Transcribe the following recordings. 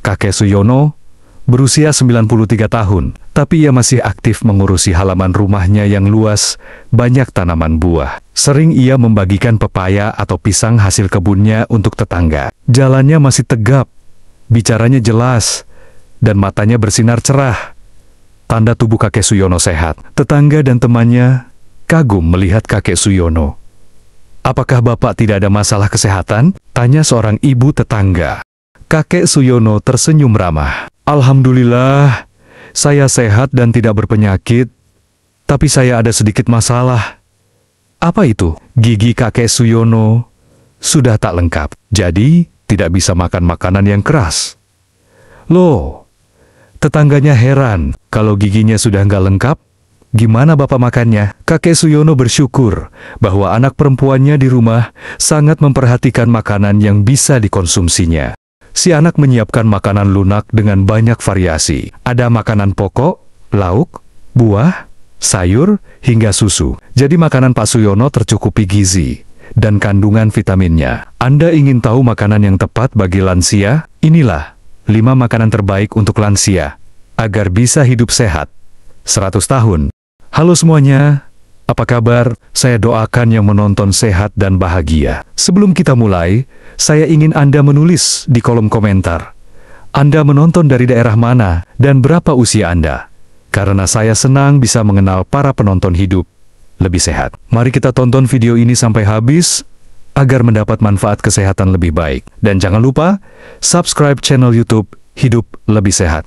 Kakek Suyono berusia 93 tahun, tapi ia masih aktif mengurusi halaman rumahnya yang luas, banyak tanaman buah. Sering ia membagikan pepaya atau pisang hasil kebunnya untuk tetangga. Jalannya masih tegap, bicaranya jelas, dan matanya bersinar cerah. Tanda tubuh kakek Suyono sehat. Tetangga dan temannya kagum melihat kakek Suyono. "Apakah Bapak tidak ada masalah kesehatan?" tanya seorang ibu tetangga. Kakek Suyono tersenyum ramah. "Alhamdulillah, saya sehat dan tidak berpenyakit, tapi saya ada sedikit masalah." "Apa itu?" Gigi kakek Suyono sudah tak lengkap, jadi tidak bisa makan makanan yang keras. Loh, tetangganya heran, kalau giginya sudah nggak lengkap, gimana Bapak makannya? Kakek Suyono bersyukur bahwa anak perempuannya di rumah sangat memperhatikan makanan yang bisa dikonsumsinya. Si anak menyiapkan makanan lunak dengan banyak variasi. Ada makanan pokok, lauk, buah, sayur, hingga susu. Jadi makanan Pak Suyono tercukupi gizi dan kandungan vitaminnya. Anda ingin tahu makanan yang tepat bagi lansia? Inilah 5 makanan terbaik untuk lansia, agar bisa hidup sehat 100 tahun. Halo semuanya, apa kabar? Saya doakan yang menonton sehat dan bahagia. Sebelum kita mulai, saya ingin Anda menulis di kolom komentar. Anda menonton dari daerah mana dan berapa usia Anda? Karena saya senang bisa mengenal para penonton hidup lebih sehat. Mari kita tonton video ini sampai habis, agar mendapat manfaat kesehatan lebih baik. Dan jangan lupa, subscribe channel YouTube Hidup Lebih Sehat.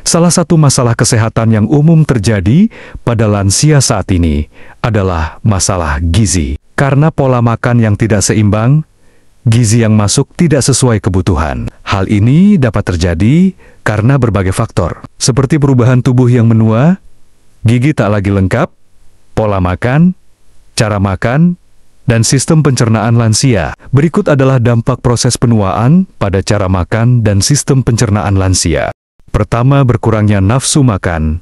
Salah satu masalah kesehatan yang umum terjadi pada lansia saat ini adalah masalah gizi. Karena pola makan yang tidak seimbang, gizi yang masuk tidak sesuai kebutuhan. Hal ini dapat terjadi karena berbagai faktor, seperti perubahan tubuh yang menua, gigi tak lagi lengkap, pola makan, cara makan, dan sistem pencernaan lansia. Berikut adalah dampak proses penuaan pada cara makan dan sistem pencernaan lansia. Pertama, berkurangnya nafsu makan.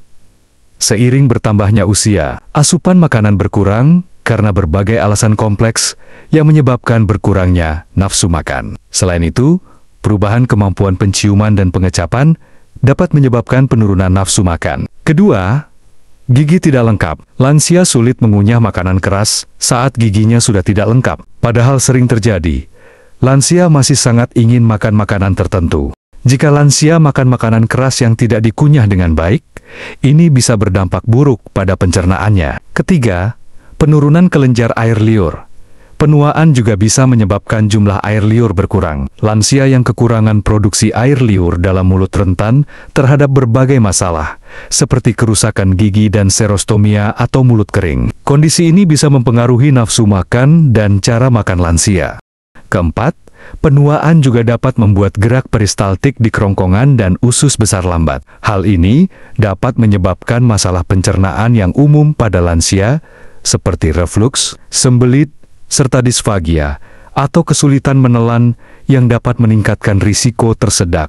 Seiring bertambahnya usia, asupan makanan berkurang karena berbagai alasan kompleks yang menyebabkan berkurangnya nafsu makan. Selain itu, perubahan kemampuan penciuman dan pengecapan dapat menyebabkan penurunan nafsu makan. Kedua, gigi tidak lengkap. Lansia sulit mengunyah makanan keras saat giginya sudah tidak lengkap. Padahal sering terjadi, lansia masih sangat ingin makan makanan tertentu. Jika lansia makan makanan keras yang tidak dikunyah dengan baik, ini bisa berdampak buruk pada pencernaannya. Ketiga, penurunan kelenjar air liur. Penuaan juga bisa menyebabkan jumlah air liur berkurang. Lansia yang kekurangan produksi air liur dalam mulut rentan terhadap berbagai masalah, seperti kerusakan gigi dan serostomia atau mulut kering. Kondisi ini bisa mempengaruhi nafsu makan dan cara makan lansia. Keempat, penuaan juga dapat membuat gerak peristaltik di kerongkongan dan usus besar lambat. Hal ini dapat menyebabkan masalah pencernaan yang umum pada lansia, seperti refluks, sembelit, serta disfagia, atau kesulitan menelan yang dapat meningkatkan risiko tersedak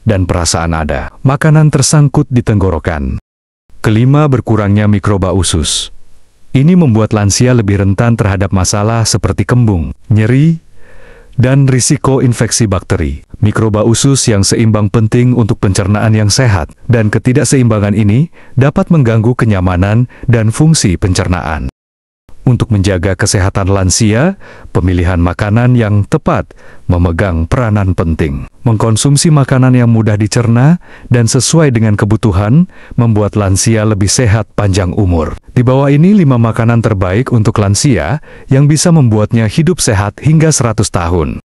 dan perasaan ada makanan tersangkut di tenggorokan. Kelima, berkurangnya mikroba usus. Ini membuat lansia lebih rentan terhadap masalah seperti kembung, nyeri, dan risiko infeksi bakteri. Mikroba usus yang seimbang penting untuk pencernaan yang sehat, dan ketidakseimbangan ini dapat mengganggu kenyamanan dan fungsi pencernaan. Untuk menjaga kesehatan lansia, pemilihan makanan yang tepat memegang peranan penting. Mengkonsumsi makanan yang mudah dicerna dan sesuai dengan kebutuhan membuat lansia lebih sehat panjang umur. Di bawah ini 5 makanan terbaik untuk lansia yang bisa membuatnya hidup sehat hingga 100 tahun.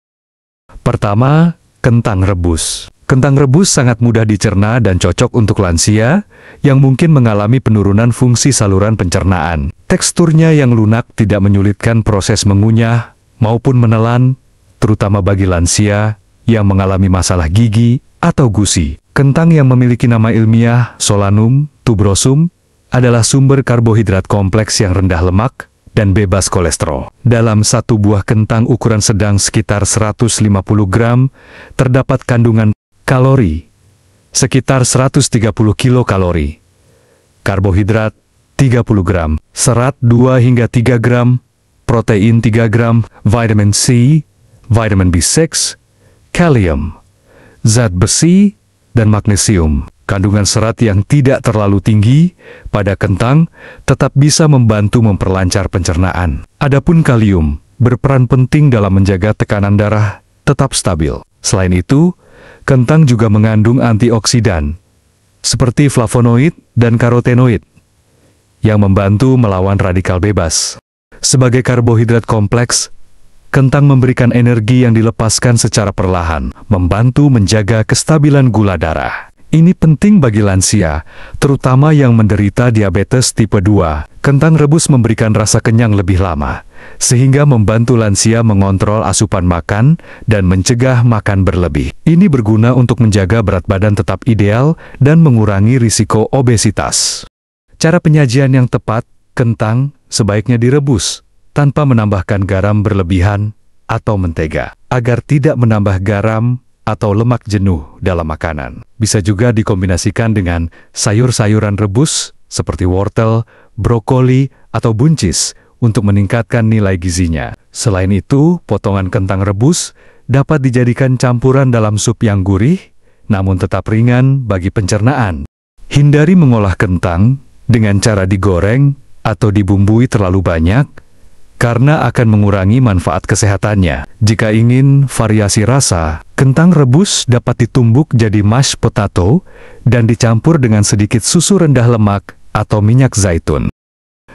Pertama, kentang rebus. Kentang rebus sangat mudah dicerna dan cocok untuk lansia yang mungkin mengalami penurunan fungsi saluran pencernaan. Teksturnya yang lunak tidak menyulitkan proses mengunyah maupun menelan, terutama bagi lansia yang mengalami masalah gigi atau gusi. Kentang yang memiliki nama ilmiah Solanum tuberosum adalah sumber karbohidrat kompleks yang rendah lemak dan bebas kolesterol. Dalam satu buah kentang ukuran sedang sekitar 150 gram, terdapat kandungan kalori sekitar 130 kilokalori, karbohidrat 30 gram, serat 2 hingga 3 gram, protein 3 gram, vitamin C, vitamin B6, kalium, zat besi, dan magnesium. Kandungan serat yang tidak terlalu tinggi pada kentang tetap bisa membantu memperlancar pencernaan. Adapun kalium berperan penting dalam menjaga tekanan darah tetap stabil. Selain itu, kentang juga mengandung antioksidan seperti flavonoid dan karotenoid yang membantu melawan radikal bebas. Sebagai karbohidrat kompleks, kentang memberikan energi yang dilepaskan secara perlahan, membantu menjaga kestabilan gula darah. Ini penting bagi lansia, terutama yang menderita diabetes tipe 2. Kentang rebus memberikan rasa kenyang lebih lama, sehingga membantu lansia mengontrol asupan makan dan mencegah makan berlebih. Ini berguna untuk menjaga berat badan tetap ideal dan mengurangi risiko obesitas. Cara penyajian yang tepat, kentang sebaiknya direbus tanpa menambahkan garam berlebihan atau mentega, agar tidak menambah garam atau lemak jenuh dalam makanan. Bisa juga dikombinasikan dengan sayur-sayuran rebus seperti wortel, brokoli, atau buncis untuk meningkatkan nilai gizinya. Selain itu, potongan kentang rebus dapat dijadikan campuran dalam sup yang gurih, namun tetap ringan bagi pencernaan. Hindari mengolah kentang dengan cara digoreng atau dibumbui terlalu banyak, karena akan mengurangi manfaat kesehatannya. Jika ingin variasi rasa, kentang rebus dapat ditumbuk jadi mashed potato dan dicampur dengan sedikit susu rendah lemak atau minyak zaitun.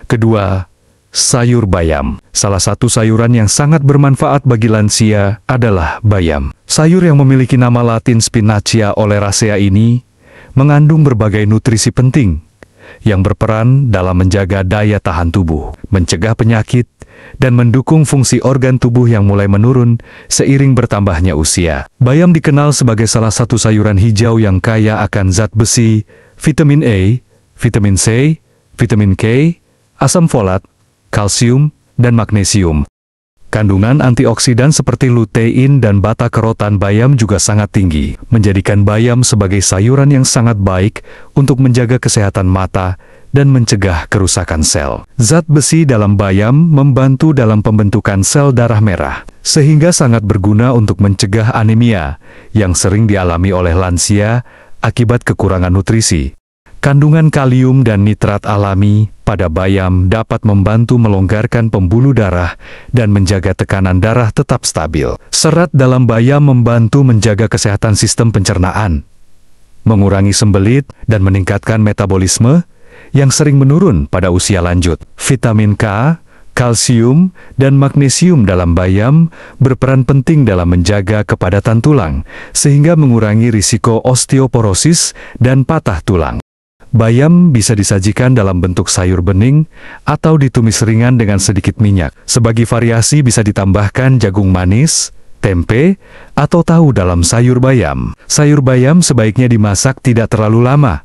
Kedua, sayur bayam. Salah satu sayuran yang sangat bermanfaat bagi lansia adalah bayam. Sayur yang memiliki nama Latin Spinacia oleracea ini mengandung berbagai nutrisi penting yang berperan dalam menjaga daya tahan tubuh, mencegah penyakit, dan mendukung fungsi organ tubuh yang mulai menurun seiring bertambahnya usia. Bayam dikenal sebagai salah satu sayuran hijau yang kaya akan zat besi, vitamin A, vitamin C, vitamin K, asam folat, kalsium, dan magnesium. Kandungan antioksidan seperti lutein dan beta-karotan bayam juga sangat tinggi, menjadikan bayam sebagai sayuran yang sangat baik untuk menjaga kesehatan mata dan mencegah kerusakan sel. Zat besi dalam bayam membantu dalam pembentukan sel darah merah, sehingga sangat berguna untuk mencegah anemia yang sering dialami oleh lansia akibat kekurangan nutrisi. Kandungan kalium dan nitrat alami pada bayam dapat membantu melonggarkan pembuluh darah dan menjaga tekanan darah tetap stabil. Serat dalam bayam membantu menjaga kesehatan sistem pencernaan, mengurangi sembelit, dan meningkatkan metabolisme yang sering menurun pada usia lanjut. Vitamin K, kalsium, dan magnesium dalam bayam berperan penting dalam menjaga kepadatan tulang, sehingga mengurangi risiko osteoporosis dan patah tulang. Bayam bisa disajikan dalam bentuk sayur bening atau ditumis ringan dengan sedikit minyak. Sebagai variasi bisa ditambahkan jagung manis, tempe, atau tahu dalam sayur bayam. Sayur bayam sebaiknya dimasak tidak terlalu lama.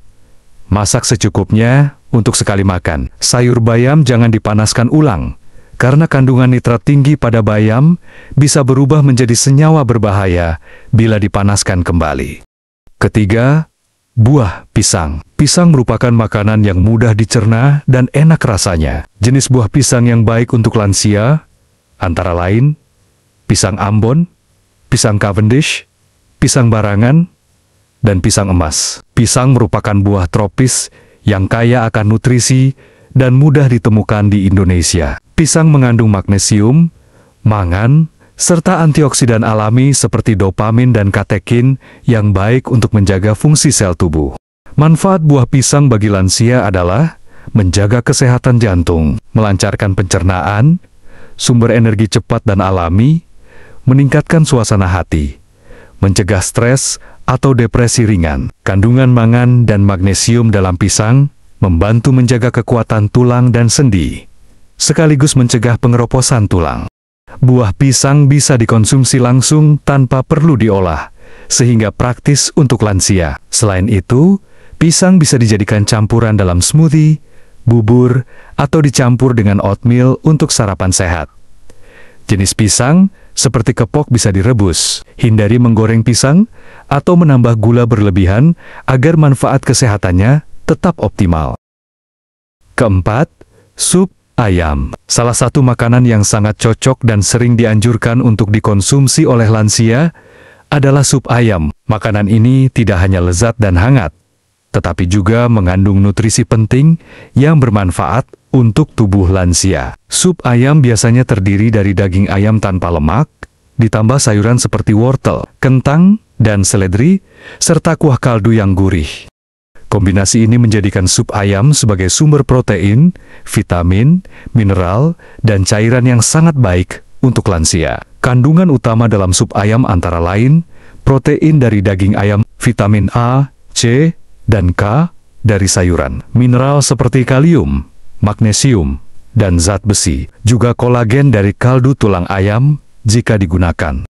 Masak secukupnya untuk sekali makan. Sayur bayam jangan dipanaskan ulang, karena kandungan nitrat tinggi pada bayam bisa berubah menjadi senyawa berbahaya bila dipanaskan kembali. Ketiga, buah pisang. Pisang merupakan makanan yang mudah dicerna dan enak rasanya. Jenis buah pisang yang baik untuk lansia antara lain pisang Ambon, pisang Cavendish, pisang barangan, dan pisang emas. Pisang merupakan buah tropis yang kaya akan nutrisi dan mudah ditemukan di Indonesia. Pisang mengandung magnesium, mangan, serta antioksidan alami seperti dopamin dan katekin yang baik untuk menjaga fungsi sel tubuh. Manfaat buah pisang bagi lansia adalah menjaga kesehatan jantung, melancarkan pencernaan, sumber energi cepat dan alami, meningkatkan suasana hati, mencegah stres atau depresi ringan. Kandungan mangan dan magnesium dalam pisang membantu menjaga kekuatan tulang dan sendi, sekaligus mencegah pengeroposan tulang. Buah pisang bisa dikonsumsi langsung tanpa perlu diolah, sehingga praktis untuk lansia. Selain itu, pisang bisa dijadikan campuran dalam smoothie, bubur, atau dicampur dengan oatmeal untuk sarapan sehat. Jenis pisang seperti kepok bisa direbus. Hindari menggoreng pisang atau menambah gula berlebihan agar manfaat kesehatannya tetap optimal. Keempat, sup ayam. Salah satu makanan yang sangat cocok dan sering dianjurkan untuk dikonsumsi oleh lansia adalah sup ayam. Makanan ini tidak hanya lezat dan hangat, tetapi juga mengandung nutrisi penting yang bermanfaat untuk tubuh lansia. Sup ayam biasanya terdiri dari daging ayam tanpa lemak, ditambah sayuran seperti wortel, kentang, dan seledri, serta kuah kaldu yang gurih. Kombinasi ini menjadikan sup ayam sebagai sumber protein, vitamin, mineral, dan cairan yang sangat baik untuk lansia. Kandungan utama dalam sup ayam antara lain, protein dari daging ayam, vitamin A, C, dan K dari sayuran, mineral seperti kalium, magnesium, dan zat besi, juga kolagen dari kaldu tulang ayam jika digunakan.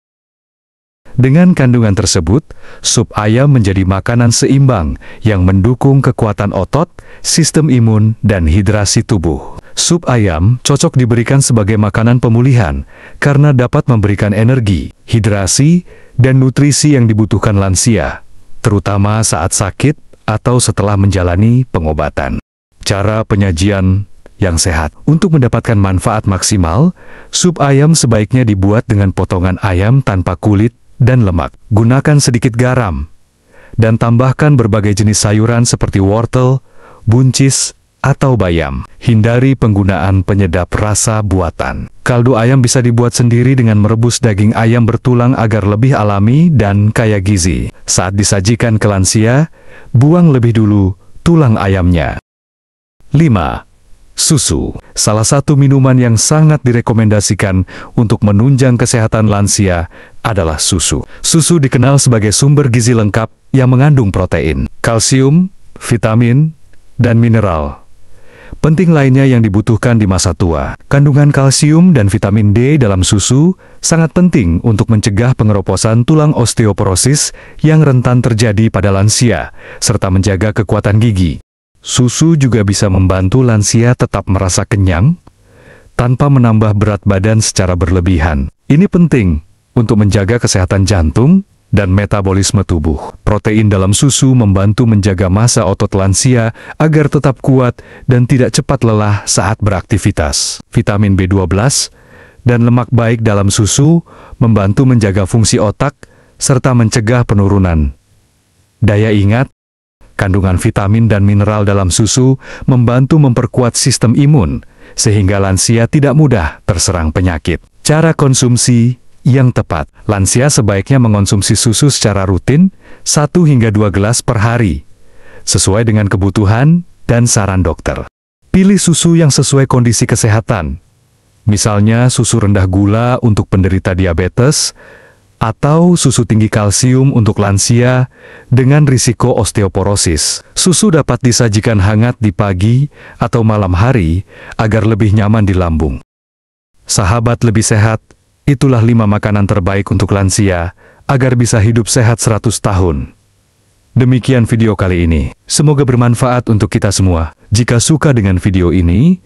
Dengan kandungan tersebut, sup ayam menjadi makanan seimbang yang mendukung kekuatan otot, sistem imun, dan hidrasi tubuh. Sup ayam cocok diberikan sebagai makanan pemulihan karena dapat memberikan energi, hidrasi, dan nutrisi yang dibutuhkan lansia, terutama saat sakit atau setelah menjalani pengobatan. Cara penyajian yang sehat. Untuk mendapatkan manfaat maksimal, sup ayam sebaiknya dibuat dengan potongan ayam tanpa kulit dan lemak. Gunakan sedikit garam, dan tambahkan berbagai jenis sayuran seperti wortel, buncis, atau bayam. Hindari penggunaan penyedap rasa buatan. Kaldu ayam bisa dibuat sendiri dengan merebus daging ayam bertulang agar lebih alami dan kaya gizi. Saat disajikan ke lansia, buang lebih dulu tulang ayamnya. 5. Susu. Salah satu minuman yang sangat direkomendasikan untuk menunjang kesehatan lansia adalah susu. Susu dikenal sebagai sumber gizi lengkap yang mengandung protein, kalsium, vitamin, dan mineral penting lainnya yang dibutuhkan di masa tua. Kandungan kalsium dan vitamin D dalam susu sangat penting untuk mencegah pengeroposan tulang osteoporosis yang rentan terjadi pada lansia, serta menjaga kekuatan gigi. Susu juga bisa membantu lansia tetap merasa kenyang, tanpa menambah berat badan secara berlebihan. Ini penting untuk menjaga kesehatan jantung dan metabolisme tubuh. Protein dalam susu membantu menjaga massa otot lansia agar tetap kuat dan tidak cepat lelah saat beraktivitas. Vitamin B12 dan lemak baik dalam susu membantu menjaga fungsi otak serta mencegah penurunan daya ingat. Kandungan vitamin dan mineral dalam susu membantu memperkuat sistem imun sehingga lansia tidak mudah terserang penyakit. Cara konsumsi yang tepat. Lansia sebaiknya mengonsumsi susu secara rutin, 1 hingga 2 gelas per hari, sesuai dengan kebutuhan dan saran dokter. Pilih susu yang sesuai kondisi kesehatan, misalnya susu rendah gula untuk penderita diabetes, atau susu tinggi kalsium untuk lansia dengan risiko osteoporosis. Susu dapat disajikan hangat di pagi atau malam hari agar lebih nyaman di lambung. Sahabat lebih sehat, itulah 5 makanan terbaik untuk lansia, agar bisa hidup sehat 100 tahun. Demikian video kali ini. Semoga bermanfaat untuk kita semua. Jika suka dengan video ini,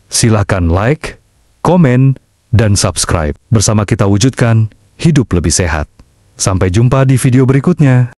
silakan like, komen, dan subscribe. Bersama kita wujudkan hidup lebih sehat. Sampai jumpa di video berikutnya.